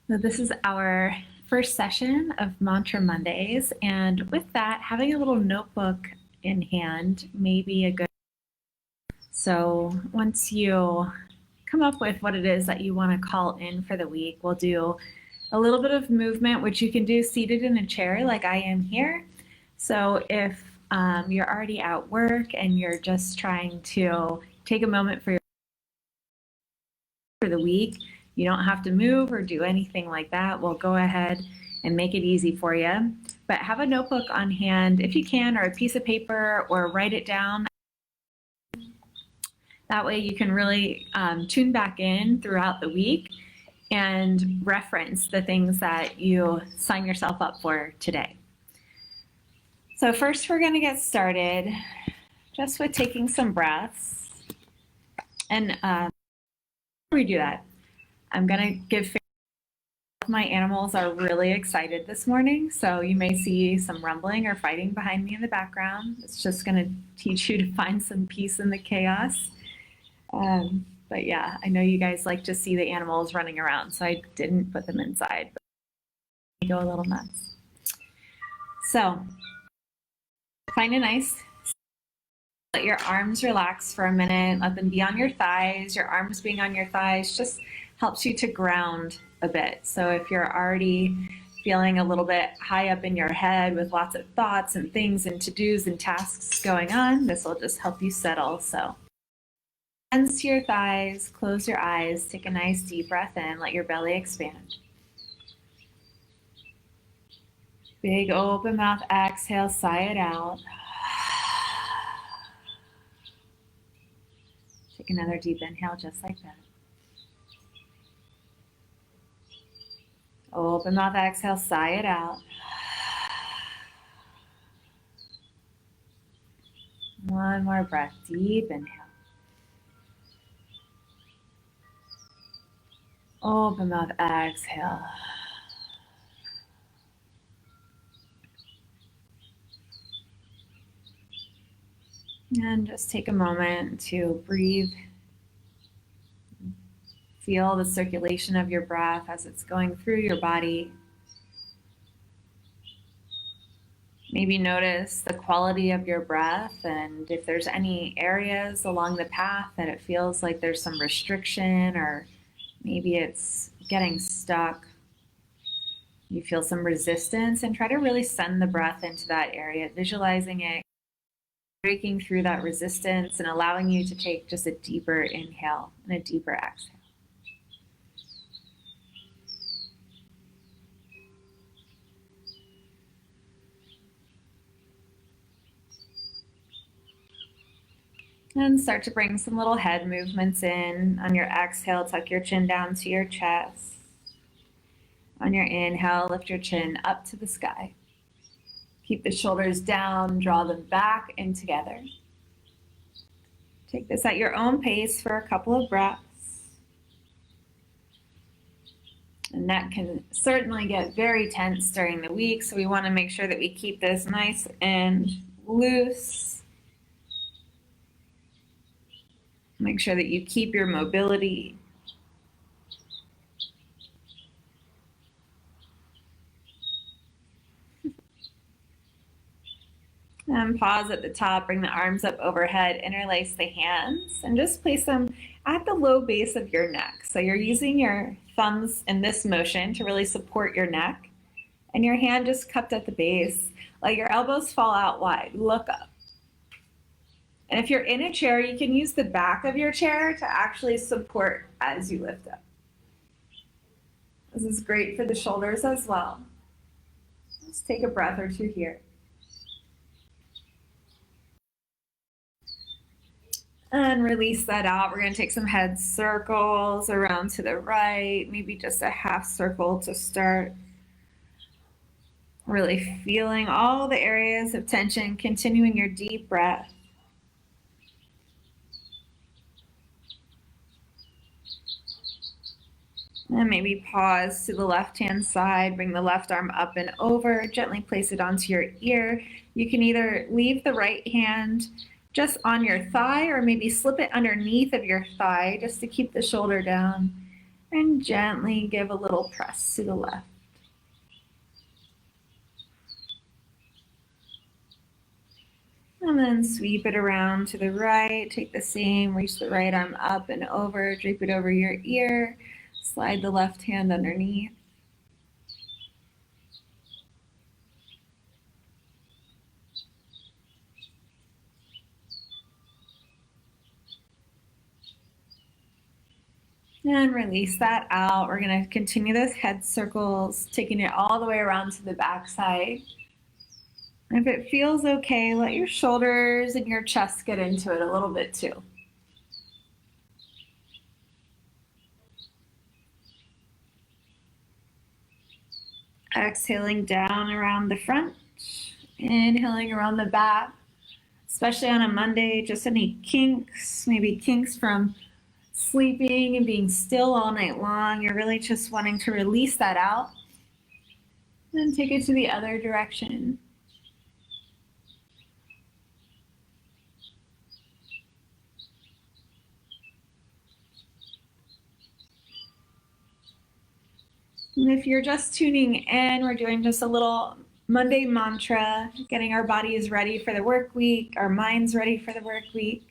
So this is our first session of Mantra Mondays, and with that, having a little notebook in hand may be a good. So once you come up with what it is that you want to call in for the week, we'll do a little bit of movement, which you can do seated in a chair like I am here. So if you're already at work and you're just trying to take a moment for the week, you don't have to move or do anything like that. We'll go ahead and make it easy for you. But have a notebook on hand if you can, or a piece of paper, or write it down. That way you can really tune back in throughout the week and reference the things that you sign yourself up for today. So first we're going to get started just with taking some breaths. And before we do that, I'm going to give my animals are really excited this morning, so you may see some rumbling or fighting behind me in the background. It's just going to teach you to find some peace in the chaos. But yeah, I know you guys like to see the animals running around, so I didn't put them inside, but they go a little nuts. So find a nice, let your arms relax for a minute, let them be on your thighs. Your arms being on your thighs just helps you to ground a bit. So if you're already feeling a little bit high up in your head with lots of thoughts and things and to-dos and tasks going on, this will just help you settle. So hands to your thighs, close your eyes, take a nice deep breath in, let your belly expand. Big open mouth exhale, sigh it out. Take another deep inhale just like that. Open mouth exhale, sigh it out. One more breath, deep inhale. Open mouth exhale. And just take a moment to breathe. Feel the circulation of your breath as it's going through your body. Maybe notice the quality of your breath, and if there's any areas along the path that it feels like there's some restriction, or maybe it's getting stuck, you feel some resistance, and try to really send the breath into that area, visualizing it, breaking through that resistance and allowing you to take just a deeper inhale and a deeper exhale. And start to bring some little head movements in. On your exhale, tuck your chin down to your chest. On your inhale, lift your chin up to the sky. Keep the shoulders down, draw them back and together. Take this at your own pace for a couple of breaths. And that can certainly get very tense during the week, so we want to make sure that we keep this nice and loose. Make sure that you keep your mobility. And pause at the top, bring the arms up overhead, interlace the hands, and just place them at the low base of your neck. So you're using your thumbs in this motion to really support your neck, and your hand just cupped at the base. Let your elbows fall out wide, look up. And if you're in a chair, you can use the back of your chair to actually support as you lift up. This is great for the shoulders as well. Let's take a breath or two here. And release that out. We're going to take some head circles around to the right, maybe just a half circle to start. Really feeling all the areas of tension, continuing your deep breath. And maybe pause to the left-hand side, bring the left arm up and over, gently place it onto your ear. You can either leave the right hand just on your thigh, or maybe slip it underneath of your thigh just to keep the shoulder down. And gently give a little press to the left. And then sweep it around to the right. Take the same, reach the right arm up and over, drape it over your ear, slide the left hand underneath. And release that out. We're going to continue those head circles, taking it all the way around to the back side. And if it feels okay, let your shoulders and your chest get into it a little bit too. Exhaling down around the front, inhaling around the back, especially on a Monday, just any kinks, maybe kinks from sleeping and being still all night long. You're really just wanting to release that out. Then take it to the other direction. And if you're just tuning in, we're doing just a little Monday mantra, getting our bodies ready for the work week, our minds ready for the work week.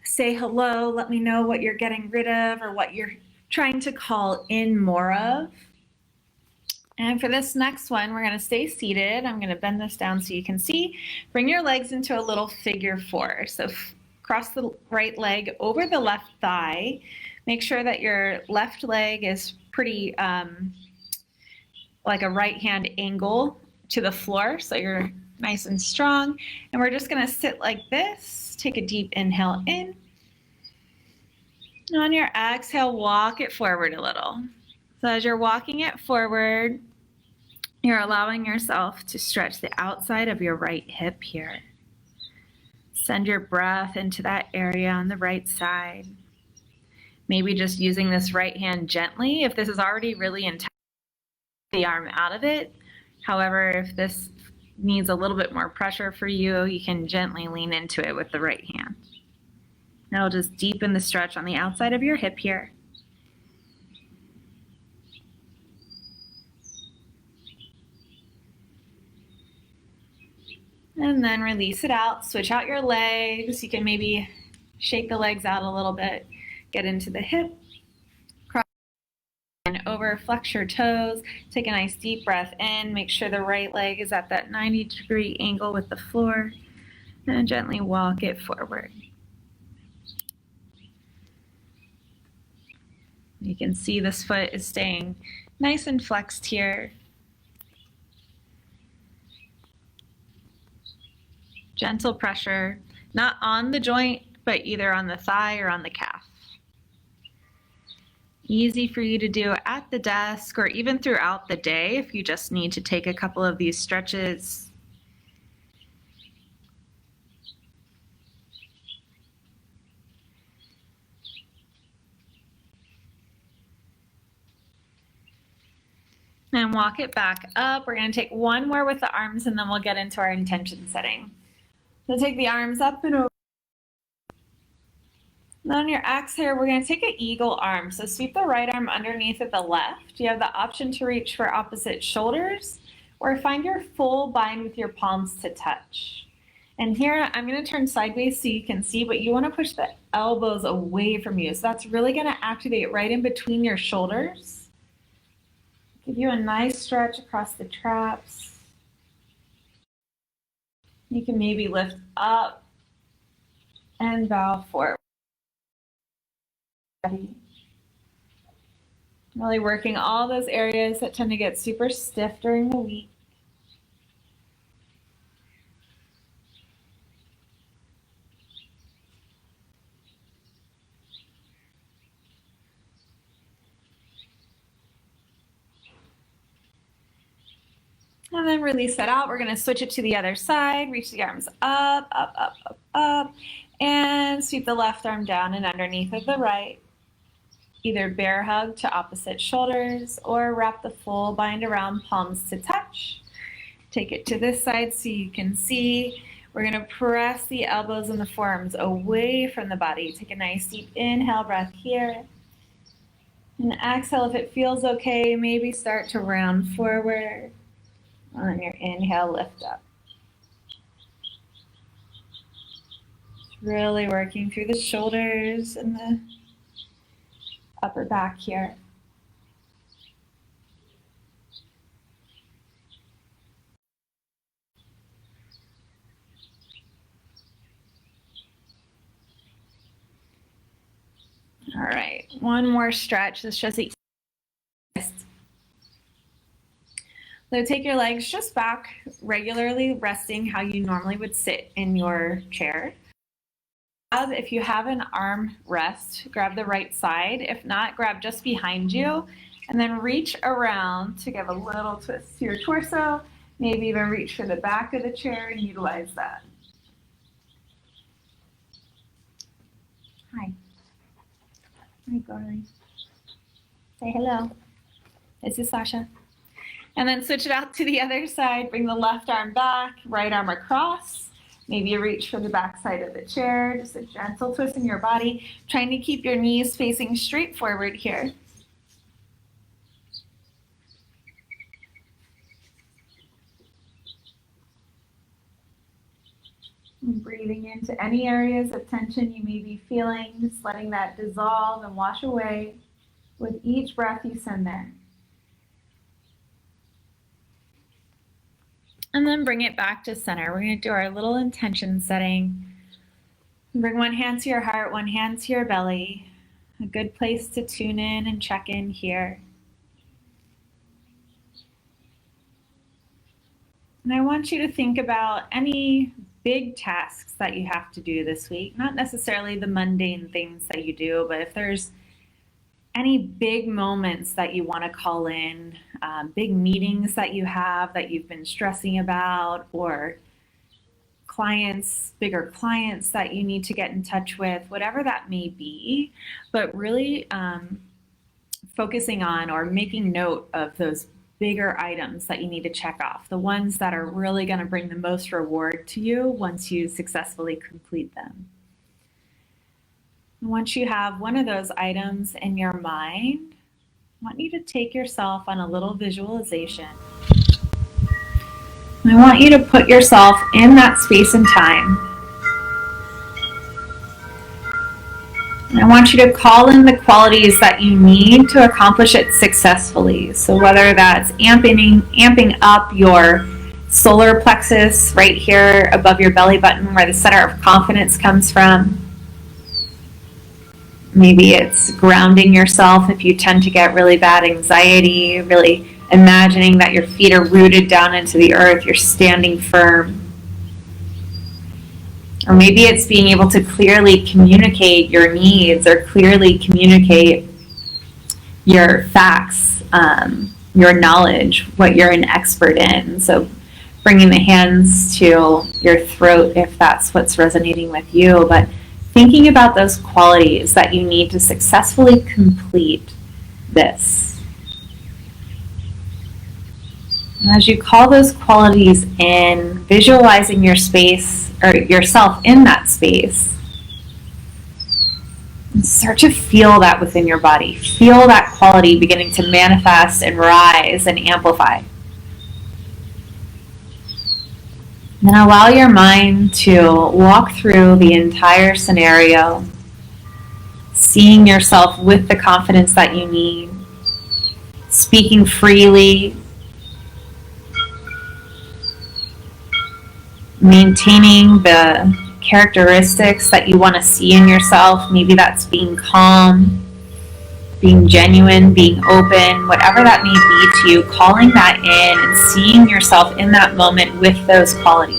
Say hello, let me know what you're getting rid of or what you're trying to call in more of. And for this next one, we're going to stay seated. I'm going to bend this down so you can see. Bring your legs into a little figure four. So cross the right leg over the left thigh. Make sure that your left leg is pretty like a right hand angle to the floor, so you're nice and strong. And we're just going to sit like this. Take a deep inhale in. On your exhale, walk it forward a little. So as you're walking it forward, you're allowing yourself to stretch the outside of your right hip here. Send your breath into that area on the right side. Maybe just using this right hand gently. If this is already really intense, the arm out of it. However, if this needs a little bit more pressure for you, you can gently lean into it with the right hand. That'll just deepen the stretch on the outside of your hip here. And then release it out. Switch out your legs. You can maybe shake the legs out a little bit. Get into the hip. Cross and over. Flex your toes. Take a nice deep breath in. Make sure the right leg is at that 90-degree angle with the floor. And gently walk it forward. You can see this foot is staying nice and flexed here. Gentle pressure, not on the joint, but either on the thigh or on the calf. Easy for you to do at the desk or even throughout the day if you just need to take a couple of these stretches. And walk it back up. We're going to take one more with the arms and then we'll get into our intention setting. So take the arms up and over. And on your exhale, we're going to take an eagle arm. So sweep the right arm underneath of the left. You have the option to reach for opposite shoulders or find your full bind with your palms to touch. And here I'm going to turn sideways so you can see, but you want to push the elbows away from you. So that's really going to activate right in between your shoulders. Give you a nice stretch across the traps. You can maybe lift up and bow forward. Really working all those areas that tend to get super stiff during the week. And then release that out. We're going to switch it to the other side. Reach the arms up, up, up, up, up. And sweep the left arm down and underneath of the right. Either bear hug to opposite shoulders or wrap the full bind around, palms to touch. Take it to this side so you can see. We're going to press the elbows and the forearms away from the body. Take a nice deep inhale breath here. And exhale, if it feels okay, maybe start to round forward. On your inhale, lift up. Really working through the shoulders and the upper back here. All right, one more stretch. This shows the so take your legs just back, regularly resting how you normally would sit in your chair. If you have an arm rest, grab the right side. If not, grab just behind you and then reach around to give a little twist to your torso. Maybe even reach for the back of the chair and utilize that. Hi. Hi, darling. Say hello. This is Sasha. And then switch it out to the other side. Bring the left arm back, right arm across. Maybe you reach for the back side of the chair. Just a gentle twist in your body. Trying to keep your knees facing straight forward here. And breathing into any areas of tension you may be feeling. Just letting that dissolve and wash away with each breath you send there. And then bring it back to center. We're going to do our little intention setting. Bring one hand to your heart, one hand to your belly. A good place to tune in and check in here. And I want you to think about any big tasks that you have to do this week. Not necessarily the mundane things that you do, but if there's any big moments that you want to call in, big meetings that you have that you've been stressing about, or clients, bigger clients that you need to get in touch with, whatever that may be, but really focusing on or making note of those bigger items that you need to check off, the ones that are really going to bring the most reward to you once you successfully complete them. Once you have one of those items in your mind, I want you to take yourself on a little visualization. I want you to put yourself in that space and time. And I want you to call in the qualities that you need to accomplish it successfully. So whether that's amping up your solar plexus right here above your belly button where the center of confidence comes from. Maybe it's grounding yourself if you tend to get really bad anxiety, really imagining that your feet are rooted down into the earth, you're standing firm. Or maybe it's being able to clearly communicate your needs or clearly communicate your facts, your knowledge, what you're an expert in. So bringing the hands to your throat if that's what's resonating with you, but thinking about those qualities that you need to successfully complete this. And as you call those qualities in, visualizing your space or yourself in that space, and start to feel that within your body. Feel that quality beginning to manifest and rise and amplify. Then allow your mind to walk through the entire scenario, seeing yourself with the confidence that you need, speaking freely, maintaining the characteristics that you want to see in yourself. Maybe that's being calm, being genuine, being open, whatever that may be to you, calling that in and seeing yourself in that moment with those qualities.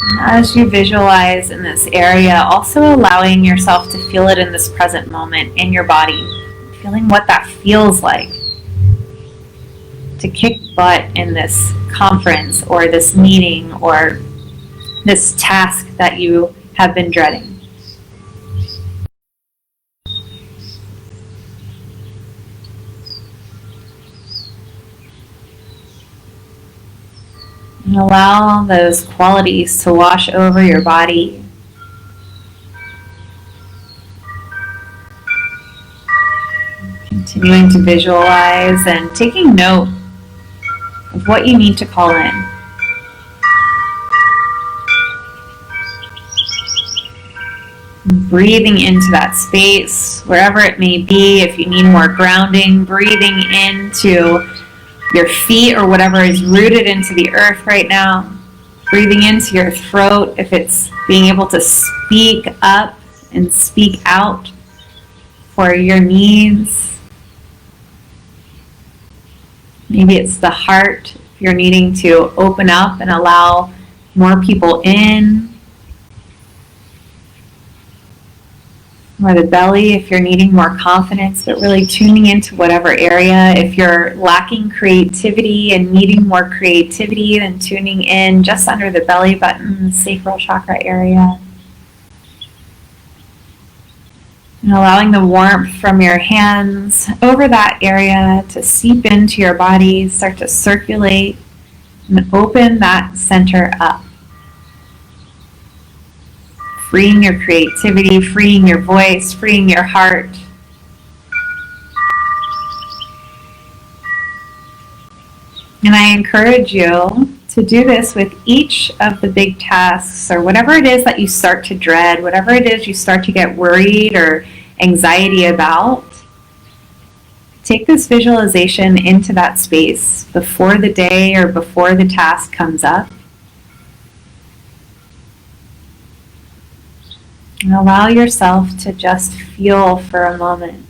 And as you visualize in this area, also allowing yourself to feel it in this present moment in your body, feeling what that feels like to kick butt in this conference or this meeting or this task that you have been dreading. And And allow those qualities to wash over your body. Continuing to visualize and taking note of what you need to call in. Breathing into that space, wherever it may be. If you need more grounding, breathing into your feet or whatever is rooted into the earth right now. Breathing into your throat, if it's being able to speak up and speak out for your needs. Maybe it's the heart, if you're needing to open up and allow more people in. Or the belly, if you're needing more confidence, but really tuning into whatever area. If you're lacking creativity and needing more creativity, then tuning in just under the belly button, the sacral chakra area. And allowing the warmth from your hands over that area to seep into your body, start to circulate, and open that center up. Freeing your creativity, freeing your voice, freeing your heart. And I encourage you to do this with each of the big tasks or whatever it is that you start to dread, whatever it is you start to get worried or anxiety about. Take this visualization into that space before the day or before the task comes up. And allow yourself to just feel for a moment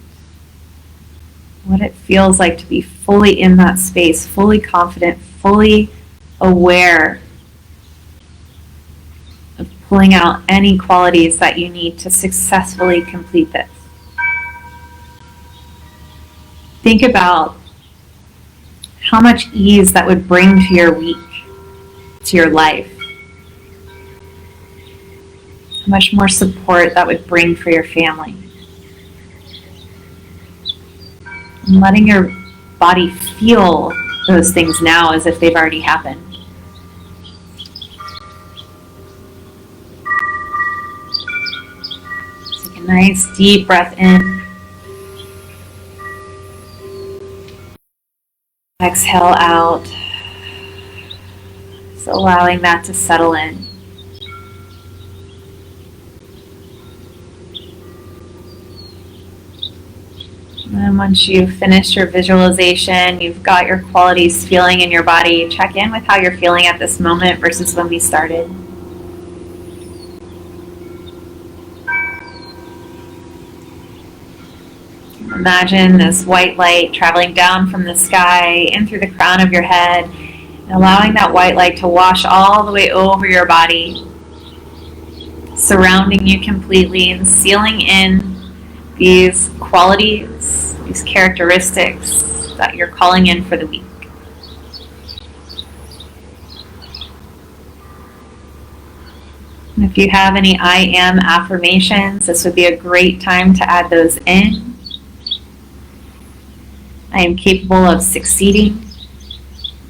what it feels like to be fully in that space, fully confident, fully aware of pulling out any qualities that you need to successfully complete this. Think about how much ease that would bring to your week, to your life. Much more support that would bring for your family. And letting your body feel those things now as if they've already happened. Take a nice deep breath in. Exhale out. So allowing that to settle in. And once you've finished your visualization, you've got your qualities feeling in your body, check in with how you're feeling at this moment versus when we started. Imagine this white light traveling down from the sky in through the crown of your head, and allowing that white light to wash all the way over your body, surrounding you completely and sealing in these qualities, these characteristics that you're calling in for the week. And if you have any I am affirmations, this would be a great time to add those in. I am capable of succeeding.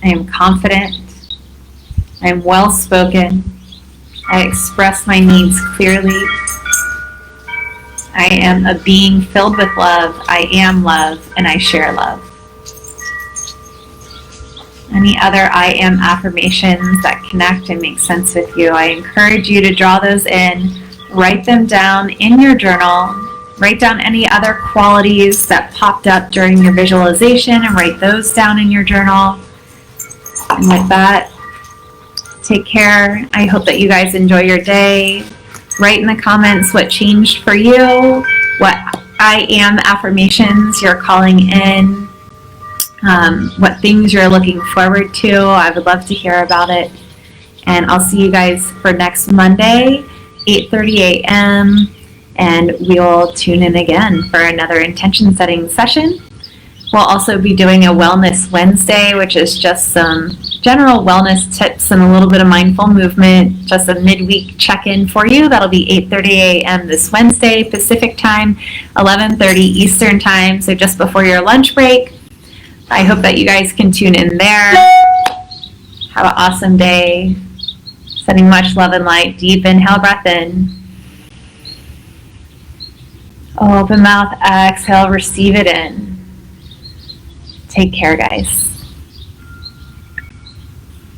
I am confident. I am well spoken. I express my needs clearly. I am a being filled with love. I am love, and I share love. Any other I am affirmations that connect and make sense with you, I encourage you to draw those in, write them down in your journal, write down any other qualities that popped up during your visualization and write those down in your journal. And with that, take care. I hope that you guys enjoy your day. Write in the comments what changed for you, what I am affirmations you're calling in, what things you're looking forward to. I would love to hear about it. And I'll see you guys for next Monday, 8:30 a.m. And we'll tune in again for another intention setting session. We'll also be doing a Wellness Wednesday, which is just some general wellness tips and a little bit of mindful movement, just a midweek check-in for you. That'll be 8:30 a.m. this Wednesday, Pacific time, 11:30 Eastern time, so just before your lunch break. I hope that you guys can tune in there. Have an awesome day. Sending much love and light. Deep inhale, breath in. Open mouth, exhale, receive it in. Take care, guys.